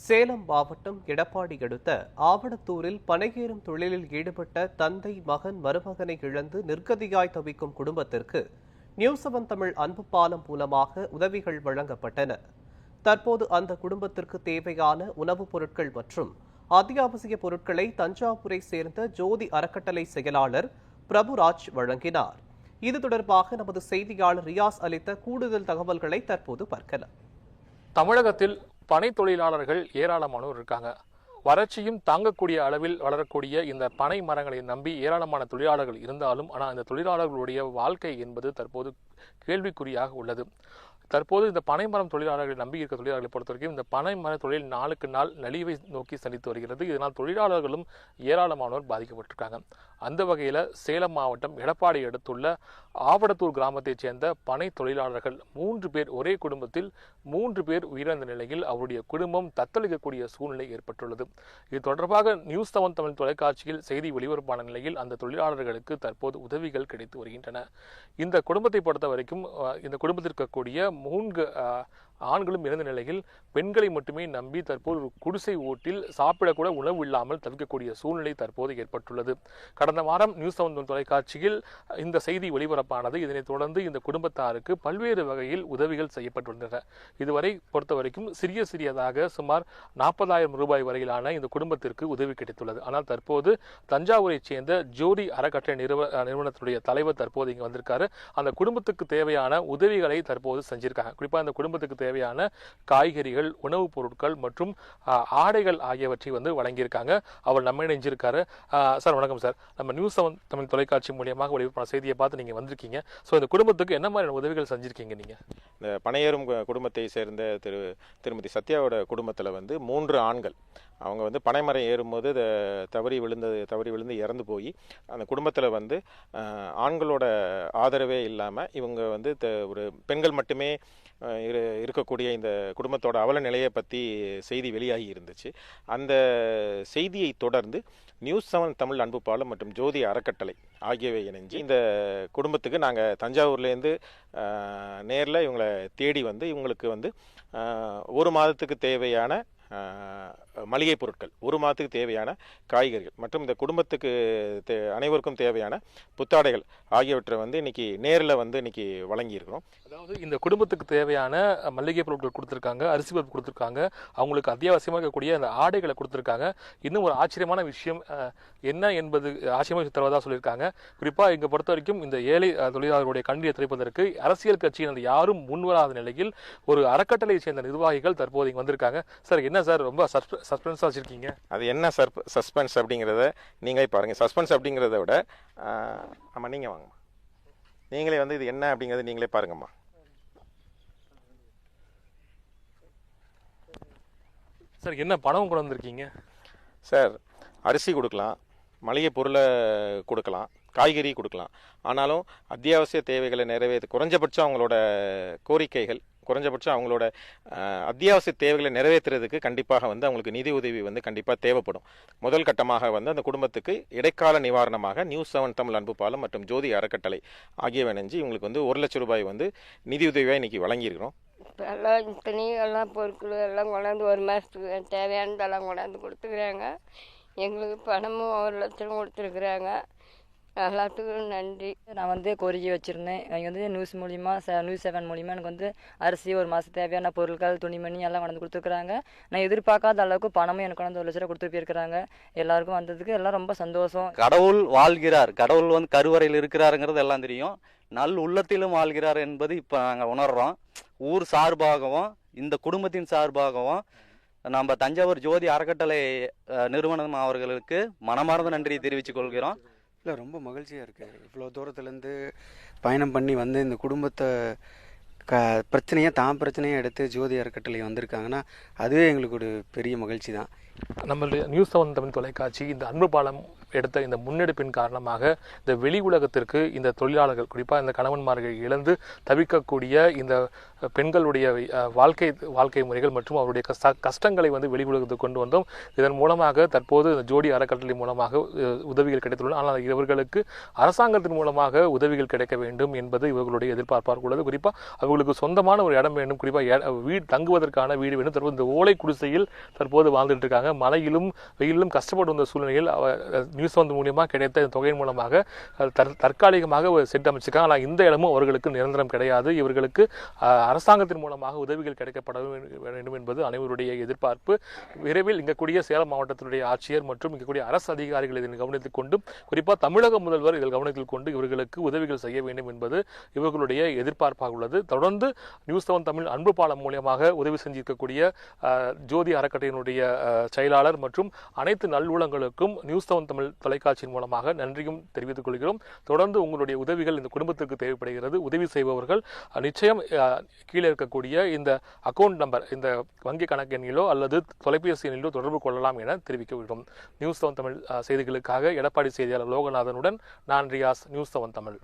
சேலம் மாவட்டம் எடப்பாடி அடுத்த ஆவணத்தூரில் பனையேறும் தொழிலில் ஈடுபட்ட தந்தை மகன் மருமகனை இழந்து நிர்கதியாய் தவிக்கும் குடும்பத்திற்கு நியூஸ் 7 தமிழ் அன்பு பாலம் மூலமாக உதவிகள் வழங்கப்பட்டன. தற்போது அந்த குடும்பத்திற்கு தேவையான உணவுப் பொருட்கள் மற்றும் அத்தியாவசிய பொருட்களை தஞ்சாவூரை சேர்ந்த ஜோதி அறக்கட்டளை செயலாளர் பிரபுராஜ் வழங்கினார். இது தொடர்பாக நமது செய்தியாளர் ரியாஸ் அளித்த கூடுதல் தகவல்களை தற்போது பார்க்கலாம். தமிழகத்தில் பனை தொழிலாளர்கள் ஏராளமானோர் இருக்காங்க. வறட்சியும் தாங்கக்கூடிய அளவில் வளரக்கூடிய இந்த பனை மரங்களை நம்பி ஏராளமான தொழிலாளர்கள் இருந்தாலும் ஆனால் இந்த தொழிலாளர்களுடைய வாழ்க்கை என்பது தற்போது கேள்விக்குறியாக உள்ளது. தற்போது இந்த பனைமரம் தொழிலாளர்களை நம்பி இருக்க தொழிலாளர்களை பொறுத்த வரைக்கும் இந்த பனைமர தொழில் நாளுக்கு நாள் நலிவை நோக்கி சந்தித்து வருகிறது. இதனால் தொழிலாளர்களும் ஏராளமானோர் பாதிக்கப்பட்டிருக்காங்க. அந்த வகையில் சேலம் மாவட்டம் எடப்பாடி அடுத்துள்ள ஆவடத்தூர் கிராமத்தைச் சேர்ந்த பனை தொழிலாளர்கள் 3 பேர் ஒரே குடும்பத்தில் 3 பேர் உயிரிழந்த நிலையில் அவருடைய குடும்பம் தத்தளிக்கக்கூடிய சூழ்நிலை ஏற்பட்டுள்ளது. இது தொடர்பாக நியூஸ் 7 தமிழ் தொலைக்காட்சியில் செய்தி வெளிவரப்பான நிலையில் அந்த தொழிலாளர்களுக்கு தற்போது உதவிகள் கிடைத்து வருகின்றன. இந்த குடும்பத்தை பொறுத்த வரைக்கும் இந்த குடும்பத்தில் இருக்கக்கூடிய 3 ஆண்களும் இருந்த நிலையில் பெண்களை மட்டுமே நம்பி தற்போது ஒரு குடிசை ஓட்டில் சாப்பிடக்கூட உணவு இல்லாமல் தவிக்கக்கூடிய சூழ்நிலை தற்போது ஏற்பட்டுள்ளது. கடந்த வாரம் நியூஸ் 7 தொலைக்காட்சியில் இந்த செய்தி ஒளிபரப்பானது. இதனைத் தொடர்ந்து இந்த குடும்பத்தாருக்கு பல்வேறு வகையில் உதவிகள் செய்யப்பட்டுள்ளன. இதுவரை பொறுத்த வரைக்கும் சிறியதாக சுமார் 40,000 ரூபாய் வரையிலான இந்த குடும்பத்திற்கு உதவி கிடைத்துள்ளது. ஆனால் தற்போது தஞ்சாவூரை சேர்ந்த ஜோதி அறக்கட்டளை நிறுவனத்துடைய தலைவர் தற்போது இங்கு வந்திருக்காரு. அந்த குடும்பத்துக்கு தேவையான உதவிகளை தற்போது செஞ்சிருக்காங்க. குறிப்பாக அந்த குடும்பத்துக்கு தேவையான காய்கறிகள், உணவுப் பொருட்கள் மற்றும் ஆடைகள் ஆகியவற்றை வழங்கியிருக்காங்க. அவர் நம்ம இணைஞ்சிருக்காரு. சார் வணக்கம் சார். நம்ம நியூஸ் 7 தமிழ் தொலைக்காட்சி மூலியமாக ஒளிபரப்பான செய்தியை பார்த்து நீங்க வந்திருக்கீங்க. ஸோ இந்த குடும்பத்துக்கு என்ன மாதிரியான உதவிகள் செஞ்சிருக்கீங்க நீங்க? இந்த பனையேறும் குடும்பத்தை சேர்ந்த திருமதி சத்யாவோட குடும்பத்தில் 3 ஆண்கள் அவங்க பனைமரம் ஏறும்போது தவறி விழுந்து இறந்து போய் அந்த குடும்பத்தில் ஆண்களோட ஆதரவே இல்லாமல் இவங்க ஒரு பெண்கள் மட்டுமே இருக்கக்கூடிய இந்த குடும்பத்தோட அவல நிலையை பற்றி செய்தி வெளியாகி இருந்துச்சு. அந்த செய்தியை தொடர்ந்து நியூஸ் 7 தமிழ் அன்பு பாலம் மற்றும் ஜோதி அறக்கட்டளை ஆகியவை இணைஞ்சு இந்த குடும்பத்துக்கு நாங்கள் தஞ்சாவூர்லேருந்து நேரில் இவங்களை தேடி இவங்களுக்கு ஒரு மாதத்துக்கு தேவையான மளிகை பொருட்கள், ஒரு மாதத்துக்கு தேவையான காய்கறிகள் மற்றும் இந்த குடும்பத்துக்கு அனைவருக்கும் தேவையான புத்தாடைகள் ஆகியவற்றை இன்னைக்கு நேரில் இன்னைக்கு வழங்கியிருக்கிறோம். அதாவது இந்த குடும்பத்துக்கு தேவையான மளிகை பொருட்கள் கொடுத்துருக்காங்க, அரிசி பருப்பு கொடுத்துருக்காங்க, அவங்களுக்கு அத்தியாவசியமாக இருக்கக்கூடிய அந்த ஆடைகளை கொடுத்துருக்காங்க. இன்னும் ஒரு ஆச்சரியமான விஷயம் என்ன என்பது ஆச்சரியமாக தருவதாக சொல்லியிருக்காங்க. குறிப்பாக இங்கே பொறுத்த வரைக்கும் இந்த ஏழை தொழிலாளர்களுடைய கண்ணீரை துடைப்பதற்கு அரசியல் கட்சியினர் யாரும் முன்வராத நிலையில் ஒரு அறக்கட்டளை சேர்ந்த நிர்வாகிகள் தற்போது இங்கே வந்திருக்காங்க. சார் என்ன சார் ரொம்ப சஸ்பென்ஸாக வச்சுருக்கீங்க? அது என்ன சஸ்பென்ஸ் அப்படிங்கிறத நீங்களே பாருங்கள். சஸ்பென்ஸ் அப்படிங்கிறத விட ஆமாம், நீங்கள் வாங்கம்மா, நீங்களே இது என்ன அப்படிங்கிறத நீங்களே பாருங்கம்மா. சார் என்ன பணம் கொண்டு வந்திருக்கீங்க? சார் அரிசி கொடுக்கலாம், மளிகை பொருளை கொடுக்கலாம், காய்கறி கொடுக்கலாம். ஆனாலும் அத்தியாவசிய தேவைகளை நிறைவேற்ற குறைஞ்சபட்சம் அவங்களோட கோரிக்கைகள், குறைஞ்சபட்சம் அவங்களோட அத்தியாவசிய தேவைகளை நிறைவேற்றுறதுக்கு கண்டிப்பாக அவங்களுக்கு நிதி உதவி கண்டிப்பாக தேவைப்படும். முதல் கட்டமாக அந்த குடும்பத்துக்கு இடைக்கால நிவாரணமாக நியூஸ் 7 தமிழ் அன்பு பாலம் மற்றும் ஜோதி அறக்கட்டளை ஆகியவை இணைஞ்சு இவங்களுக்கு 1 லட்சம் ரூபாய் நிதி உதவியாக இன்னைக்கு வழங்கியிருக்கிறோம். எல்லாம் துணி எல்லாம் பொருட்கள் எல்லாம் கொண்டாந்து 1 மாதத்துக்கு தேவையானதெல்லாம் கொண்டாந்து கொடுத்துக்கிறாங்க. எங்களுக்கு பணமும் 1 லட்சம் கொடுத்துருக்குறாங்க. எல்லாத்துக்கும் நன்றி. நான் கோரிக்கை வச்சுருந்தேன். இங்கே நியூஸ் மூலிமா நியூஸ் 7 மூலிமா எனக்கு அரிசி, 1 மாதம் தேவையான பொருட்கள், துணிமணி எல்லாம் கொண்டு கொடுத்துருக்குறாங்க. நான் எதிர்பார்க்காத அளவுக்கு பணமும் எனக்கு கொண்டு 1 லட்சம் ரூபா கொடுத்து போயிருக்கிறாங்க. எல்லாருக்கும் வந்ததுக்கு எல்லாம் ரொம்ப சந்தோஷம். கடவுள் வாழ்கிறார், கடவுள் கருவறையில் இருக்கிறாருங்கிறது எல்லாம் தெரியும். நல் உள்ளத்திலும் வாழ்கிறார் என்பது இப்போ நாங்கள் உணர்கிறோம். ஊர் சார்பாகவும் இந்த குடும்பத்தின் சார்பாகவும் நம்ம தஞ்சாவூர் ஜோதி அறக்கட்டளை நிறுவனம் அவர்களுக்கு மனமார்ந்த நன்றியை தெரிவித்துக் கொள்கிறோம். இல்லை, ரொம்ப மகிழ்ச்சியாக இருக்குது. இவ்வளோ தூரத்துலேருந்து பயணம் பண்ணி இந்த குடும்பத்தை பிரச்சனையை எடுத்து ஜோதி அறக்கட்டளை வந்திருக்காங்கன்னா அதுவே எங்களுக்கு ஒரு பெரிய மகிழ்ச்சி தான். நம்மளுடைய நியூஸ் 7 தமிழ் தொலைக்காட்சி இந்த அன்பு பாலம் எடுத்த இந்த முன்னெடுப்பின் காரணமாக இந்த வெளி உலகத்திற்கு இந்த தொழிலாளர்கள், குறிப்பாக இந்த கணவன்மார்கள் இழந்து தவிக்கக்கூடிய இந்த பெண்களுடைய வாழ்க்கை முறைகள் மற்றும் அவருடைய கஷ்டங்களை வந்து வெளியுலகத்துக்கு கொண்டு வந்தோம். இதன் மூலமாக தற்போது ஜோடி அறக்கட்டளை மூலமாக உதவிகள் கிடைத்துள்ளன. ஆனால் இவர்களுக்கு அரசாங்கத்தின் மூலமாக உதவிகள் கிடைக்க வேண்டும் என்பது இவர்களுடைய எதிர்பார்ப்பாக உள்ளது. குறிப்பாக அவர்களுக்கு சொந்தமான ஒரு இடம் வேண்டும், குறிப்பாக வீடு தங்குவதற்கான வீடு வேண்டும். தற்போது இந்த ஓலை குடிசையில் தற்போது வாழ்ந்துட்டு இருக்காங்க. மழையிலும் வெயிலும் கஷ்டப்பட்டு வந்த சூழ்நிலையில் நியூஸ் வந்து மூலியமாக கிடைத்த இந்த தொகையின் மூலமாக தற்காலிகமாக ஒரு செட் அமைச்சிருக்காங்க. ஆனால் இந்த இடமும் அவர்களுக்கு நிரந்தரம் கிடையாது. இவர்களுக்கு அரசாங்கத்தின் மூலமாக உதவிகள் கிடைக்கப்பட வேண்டும் என்பது அனைவருடைய எதிர்பார்ப்பு. விரைவில் இங்கக்கூடிய சேலம் மாவட்டத்தினுடைய ஆட்சியர் மற்றும் இங்கக்கூடிய அரசு அதிகாரிகள் இதனை கவனத்தில் கொண்டு, குறிப்பாக தமிழக முதல்வர் இதில் கவனத்தில் கொண்டு இவர்களுக்கு உதவிகள் செய்ய வேண்டும் என்பது இவர்களுடைய எதிர்பார்ப்பாக உள்ளது. தொடர்ந்து நியூஸ் 7 தமிழ் அன்பு பாலம் மூலமாக உதவி செஞ்சிருக்கக்கூடிய ஜோதி அறக்கட்டளையினுடைய செயலாளர் மற்றும் அனைத்து நல்லுள்ளங்களுக்கும் நியூஸ் 7 தமிழ் தொலைக்காட்சியின் மூலமாக நன்றியும் தெரிவித்துக் கொள்கிறோம். தொடர்ந்து உங்களுடைய உதவிகள் இந்த குடும்பத்திற்கு தேவைப்படுகிறது. உதவி செய்பவர்கள் நிச்சயம் கீழே இருக்கக்கூடிய இந்த அக்கௌண்ட் நம்பர், இந்த வங்கி கணக்கு எண்ணிலோ அல்லது தொலைபேசி எண்ணிலோ தொடர்பு கொள்ளலாம் என தெரிவிக்கிறோம். நியூஸ் 7 தமிழ் செய்திகளுக்காக எடப்பாடி செய்தியாளர் லோகநாதனுடன் நான் ரியாஸ், நியூஸ் 7 தமிழ்.